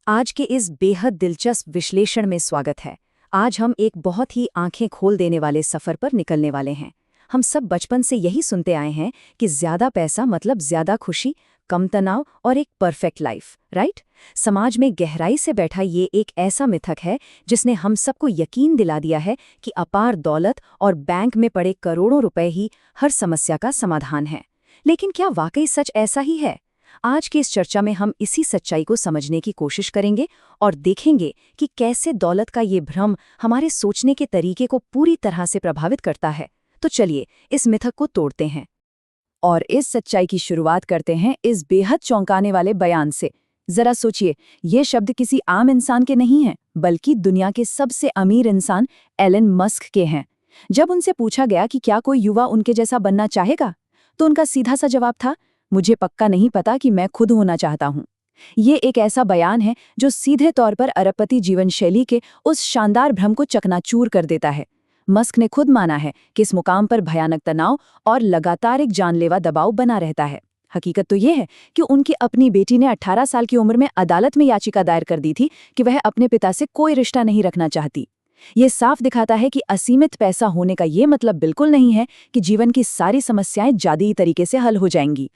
आज के इस बेहद दिलचस्प विश्लेषण में स्वागत है। आज हम एक बहुत ही आंखें खोल देने वाले सफर पर निकलने वाले हैं। हम सब बचपन से यही सुनते आए हैं कि ज्यादा पैसा मतलब ज्यादा खुशी, कम तनाव और एक परफेक्ट लाइफ, राइट? समाज में गहराई से बैठा ये एक ऐसा मिथक है जिसने हम सबको यकीन दिला दिया है कि अपार दौलत और बैंक में पड़े करोड़ों रुपए ही हर समस्या का समाधान है। लेकिन क्या वाकई सच ऐसा ही है? आज की इस चर्चा में हम इसी सच्चाई को समझने की कोशिश करेंगे और देखेंगे कि कैसे दौलत का ये भ्रम हमारे सोचने के तरीके को पूरी तरह से प्रभावित करता है। तो चलिए इस मिथक को तोड़ते हैं और इस सच्चाई की शुरुआत करते हैं इस बेहद चौंकाने वाले बयान से। जरा सोचिए, ये शब्द किसी आम इंसान के नहीं हैं, बल्कि दुनिया के सबसे अमीर इंसान एलन मस्क के हैं। जब उनसे पूछा गया कि क्या कोई युवा उनके जैसा बनना चाहेगा, तो उनका सीधा सा जवाब था, मुझे पक्का नहीं पता कि मैं खुद होना चाहता हूँ। ये एक ऐसा बयान है जो सीधे तौर पर अरबपति जीवन शैली के उस शानदार भ्रम को चकनाचूर कर देता है। मस्क ने खुद माना है कि इस मुकाम पर भयानक तनाव और लगातार एक जानलेवा दबाव बना रहता है। हकीकत तो ये है कि उनकी अपनी बेटी ने 18 साल की उम्र में अदालत में याचिका दायर कर दी थी कि वह अपने पिता से कोई रिश्ता नहीं रखना चाहती। ये साफ दिखाता है कि असीमित पैसा होने का ये मतलब बिल्कुल नहीं है कि जीवन की सारी समस्याएं जादुई तरीके से हल हो जाएंगी।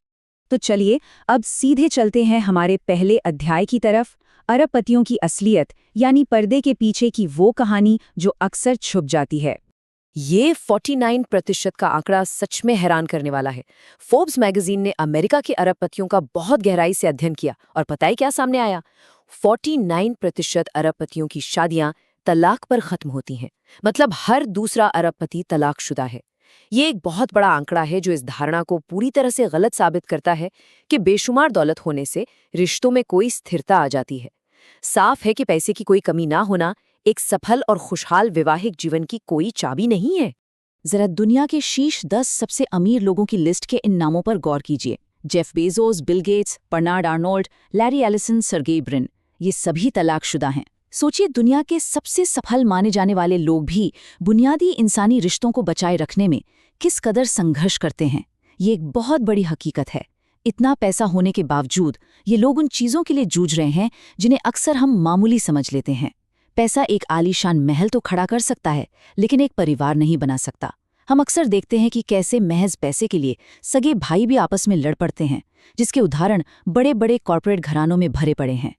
तो चलिए अब सीधे चलते हैं हमारे पहले अध्याय की तरफ, अरबपतियों की असलियत यानी पर्दे के पीछे की वो कहानी जो अक्सर छुप जाती है। ये 49% का आंकड़ा सच में हैरान करने वाला है। फोर्ब्स मैगजीन ने अमेरिका के अरबपतियों का बहुत गहराई से अध्ययन किया और पता है क्या सामने आया? 49% अरबपतियों की शादियां तलाक पर खत्म होती हैं। मतलब हर दूसरा अरबपति तलाकशुदा है। ये एक बहुत बड़ा आंकड़ा है जो इस धारणा को पूरी तरह से गलत साबित करता है कि बेशुमार दौलत होने से रिश्तों में कोई स्थिरता आ जाती है। साफ है कि पैसे की कोई कमी ना होना एक सफल और खुशहाल वैवाहिक जीवन की कोई चाबी नहीं है। जरा दुनिया के शीर्ष 10 सबसे अमीर लोगों की लिस्ट के इन नामों पर गौर कीजिए। Jeff Bezos, Bill Gates, Bernard Arnault, Larry Ellison, Sergey Brin, ये सभी तलाकशुदा हैं। सोचिए, दुनिया के सबसे सफल माने जाने वाले लोग भी बुनियादी इंसानी रिश्तों को बचाए रखने में किस कदर संघर्ष करते हैं। ये एक बहुत बड़ी हकीकत है। इतना पैसा होने के बावजूद ये लोग उन चीज़ों के लिए जूझ रहे हैं जिन्हें अक्सर हम मामूली समझ लेते हैं। पैसा एक आलीशान महल तो खड़ा कर सकता है, लेकिन एक परिवार नहीं बना सकता। हम अक्सर देखते हैं कि कैसे महज पैसे के लिए सगे भाई भी आपस में लड़ पड़ते हैं, जिसके उदाहरण बड़े बड़े कॉर्पोरेट घरानों में भरे पड़े हैं।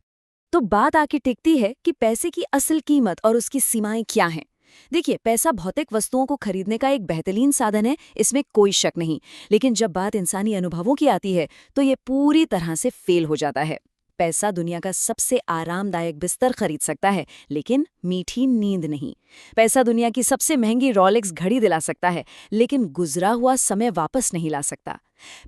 तो बात आके टिकती है कि पैसे की असल कीमत और उसकी सीमाएं क्या हैं। देखिए, पैसा भौतिक वस्तुओं को खरीदने का एक बेहतरीन साधन है, इसमें कोई शक नहीं। लेकिन जब बात इंसानी अनुभवों की आती है तो ये पूरी तरह से फेल हो जाता है। पैसा दुनिया का सबसे आरामदायक बिस्तर खरीद सकता है, लेकिन मीठी नींद नहीं। पैसा दुनिया की सबसे महंगी रॉलेक्स घड़ी दिला सकता है, लेकिन गुजरा हुआ समय वापस नहीं ला सकता।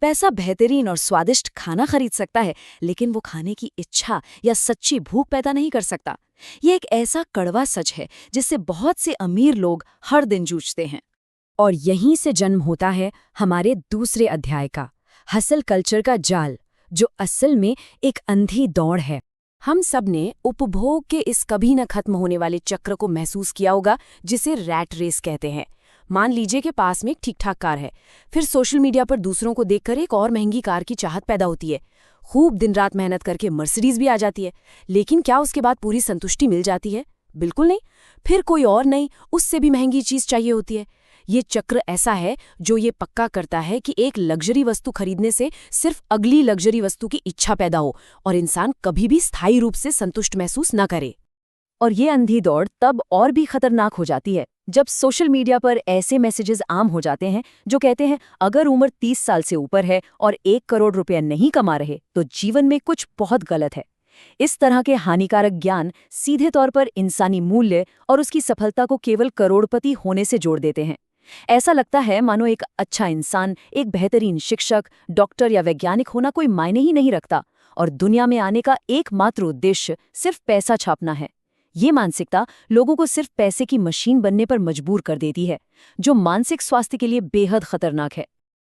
पैसा बेहतरीन और स्वादिष्ट खाना खरीद सकता है, लेकिन वो खाने की इच्छा या सच्ची भूख पैदा नहीं कर सकता। ये एक ऐसा कड़वा सच है जिससे बहुत से अमीर लोग हर दिन जूझते हैं। और यहीं से जन्म होता है हमारे दूसरे अध्याय का, हसल कल्चर का जाल, जो असल में एक अंधी दौड़ है। हम सब ने उपभोग के इस कभी न खत्म होने वाले चक्र को महसूस किया होगा, जिसे रैट रेस कहते हैं। मान लीजिए कि पास में एक ठीक ठाक कार है, फिर सोशल मीडिया पर दूसरों को देखकर एक और महंगी कार की चाहत पैदा होती है। खूब दिन रात मेहनत करके मर्सिडीज भी आ जाती है, लेकिन क्या उसके बाद पूरी संतुष्टि मिल जाती है? बिल्कुल नहीं। फिर कोई और नई, उससे भी महंगी चीज चाहिए होती है। ये चक्र ऐसा है जो ये पक्का करता है कि एक लग्जरी वस्तु खरीदने से सिर्फ अगली लग्जरी वस्तु की इच्छा पैदा हो और इंसान कभी भी स्थायी रूप से संतुष्ट महसूस न करे। और ये अंधी दौड़ तब और भी खतरनाक हो जाती है जब सोशल मीडिया पर ऐसे मैसेजेस आम हो जाते हैं जो कहते हैं, अगर उम्र 30 साल से ऊपर है और 1 करोड़ रुपया नहीं कमा रहे तो जीवन में कुछ बहुत गलत है। इस तरह के हानिकारक ज्ञान सीधे तौर पर इंसानी मूल्य और उसकी सफलता को केवल करोड़पति होने से जोड़ देते हैं। ऐसा लगता है मानो एक अच्छा इंसान, एक बेहतरीन शिक्षक, डॉक्टर या वैज्ञानिक होना कोई मायने ही नहीं रखता और दुनिया में आने का एकमात्र उद्देश्य सिर्फ पैसा छापना है। ये मानसिकता लोगों को सिर्फ पैसे की मशीन बनने पर मजबूर कर देती है, जो मानसिक स्वास्थ्य के लिए बेहद खतरनाक है।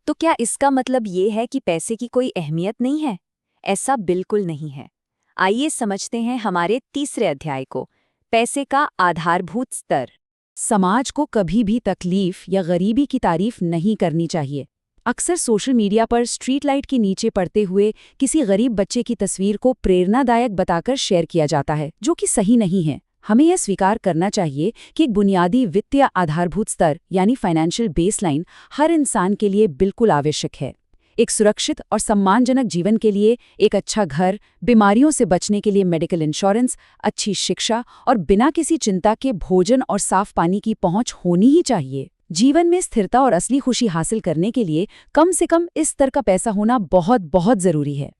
तो क्या इसका मतलब ये है कि पैसे की कोई अहमियत नहीं है? ऐसा बिल्कुल नहीं है। आइए समझते हैं हमारे तीसरे अध्याय को, पैसे का आधारभूत स्तर। समाज को कभी भी तकलीफ या गरीबी की तारीफ नहीं करनी चाहिए। अक्सर सोशल मीडिया पर स्ट्रीट लाइट के नीचे पड़ते हुए किसी गरीब बच्चे की तस्वीर को प्रेरणादायक बताकर शेयर किया जाता है, जो कि सही नहीं है। हमें यह स्वीकार करना चाहिए कि एक बुनियादी वित्तीय आधारभूत स्तर यानी फाइनेंशियल बेसलाइन हर इंसान के लिए बिल्कुल आवश्यक है। एक सुरक्षित और सम्मानजनक जीवन के लिए एक अच्छा घर, बीमारियों से बचने के लिए मेडिकल इंश्योरेंस, अच्छी शिक्षा और बिना किसी चिंता के भोजन और साफ पानी की पहुंच होनी ही चाहिए। जीवन में स्थिरता और असली खुशी हासिल करने के लिए कम से कम इस स्तर का पैसा होना बहुत बहुत जरूरी है।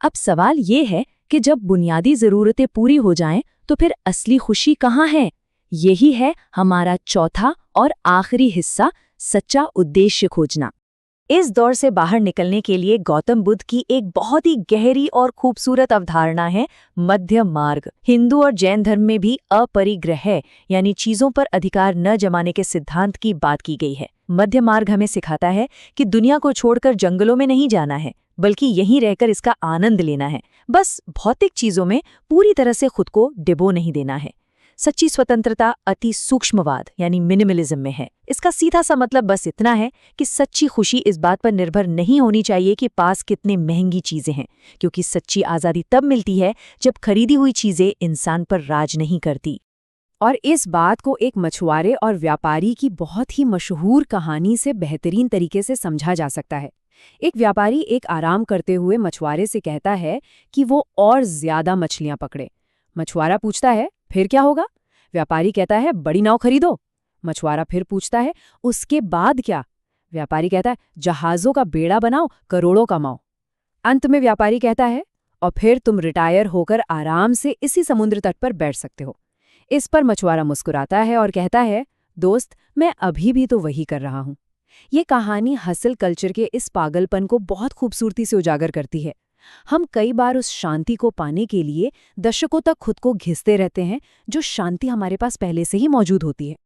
अब सवाल ये है कि जब बुनियादी जरूरतें पूरी हो जाएं, तो फिर असली खुशी कहाँ है? यही है हमारा चौथा और आखिरी हिस्सा, सच्चा उद्देश्य खोजना। इस दौर से बाहर निकलने के लिए गौतम बुद्ध की एक बहुत ही गहरी और खूबसूरत अवधारणा है, मध्य मार्ग। हिंदू और जैन धर्म में भी अपरिग्रह यानी चीजों पर अधिकार न जमाने के सिद्धांत की बात की गई है। मध्य मार्ग हमें सिखाता है कि दुनिया को छोड़कर जंगलों में नहीं जाना है, बल्कि यहीं रहकर इसका आनंद लेना है। बस भौतिक चीजों में पूरी तरह से खुद को डिबो नहीं देना है। सच्ची स्वतंत्रता अति सूक्ष्मवाद यानी मिनिमलिज्म में है। इसका सीधा सा मतलब बस इतना है कि सच्ची खुशी इस बात पर निर्भर नहीं होनी चाहिए कि पास कितने महंगी चीजें हैं, क्योंकि सच्ची आज़ादी तब मिलती है जब खरीदी हुई चीजें इंसान पर राज नहीं करती। और इस बात को एक मछुआरे और व्यापारी की बहुत ही मशहूर कहानी से बेहतरीन तरीके से समझा जा सकता है। एक व्यापारी एक आराम करते हुए मछुआरे से कहता है कि वो और ज्यादा मछलियां पकड़े। मछुआरा पूछता है, फिर क्या होगा? व्यापारी कहता है, बड़ी नाव खरीदो। मछुआरा फिर पूछता है, उसके बाद क्या? व्यापारी कहता है, जहाजों का बेड़ा बनाओ, करोड़ों कमाओ। अंत में व्यापारी कहता है, और फिर तुम रिटायर होकर आराम से इसी समुद्र तट पर बैठ सकते हो। इस पर मछुआरा मुस्कुराता है और कहता है, दोस्त, मैं अभी भी तो वही कर रहा हूं। ये कहानी हसल कल्चर के इस पागलपन को बहुत खूबसूरती से उजागर करती है। हम कई बार उस शांति को पाने के लिए दशकों तक खुद को घिसते रहते हैं, जो शांति हमारे पास पहले से ही मौजूद होती है।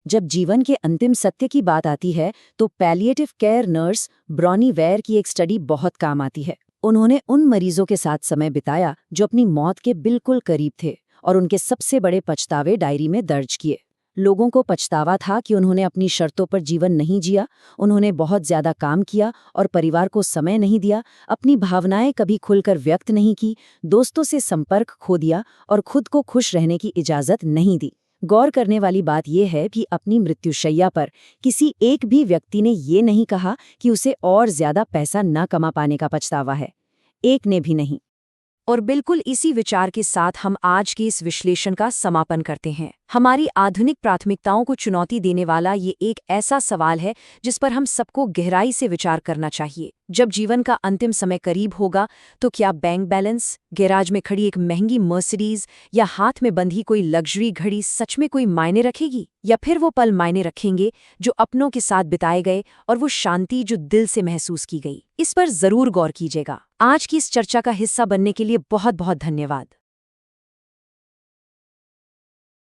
जब जीवन के अंतिम सत्य की बात आती है, तो palliative care nurse Bronnie Ware की एक स्टडी बहुत काम आती है। उन्होंने उन मरीजों के साथ समय बिताया जो अपनी मौत के बिल्कुल करीब थे, और उनके सबसे बड़े पछतावे डायरी में दर्ज किए। लोगों को पछतावा था कि उन्होंने अपनी शर्तों पर जीवन नहीं जिया, उन्होंने बहुत ज्यादा काम किया और परिवार को समय नहीं दिया, अपनी भावनाएं कभी खुलकर व्यक्त नहीं की, दोस्तों से संपर्क खो दिया और खुद को खुश रहने की इजाजत नहीं दी। गौर करने वाली बात यह है कि अपनी मृत्युशैया पर किसी एक भी व्यक्ति ने ये नहीं कहा कि उसे और ज्यादा पैसा न कमा पाने का पछतावा है। एक ने भी नहीं। और बिल्कुल इसी विचार के साथ हम आज के इस विश्लेषण का समापन करते हैं। हमारी आधुनिक प्राथमिकताओं को चुनौती देने वाला ये एक ऐसा सवाल है जिस पर हम सबको गहराई से विचार करना चाहिए। जब जीवन का अंतिम समय करीब होगा, तो क्या बैंक बैलेंस, गैराज में खड़ी एक महंगी मर्सिडीज या हाथ में बंधी कोई लग्जरी घड़ी सच में कोई मायने रखेगी, या फिर वो पल मायने रखेंगे जो अपनों के साथ बिताए गए और वो शांति जो दिल से महसूस की गई? इस पर जरूर गौर कीजिएगा। आज की इस चर्चा का हिस्सा बनने के लिए बहुत बहुत धन्यवाद।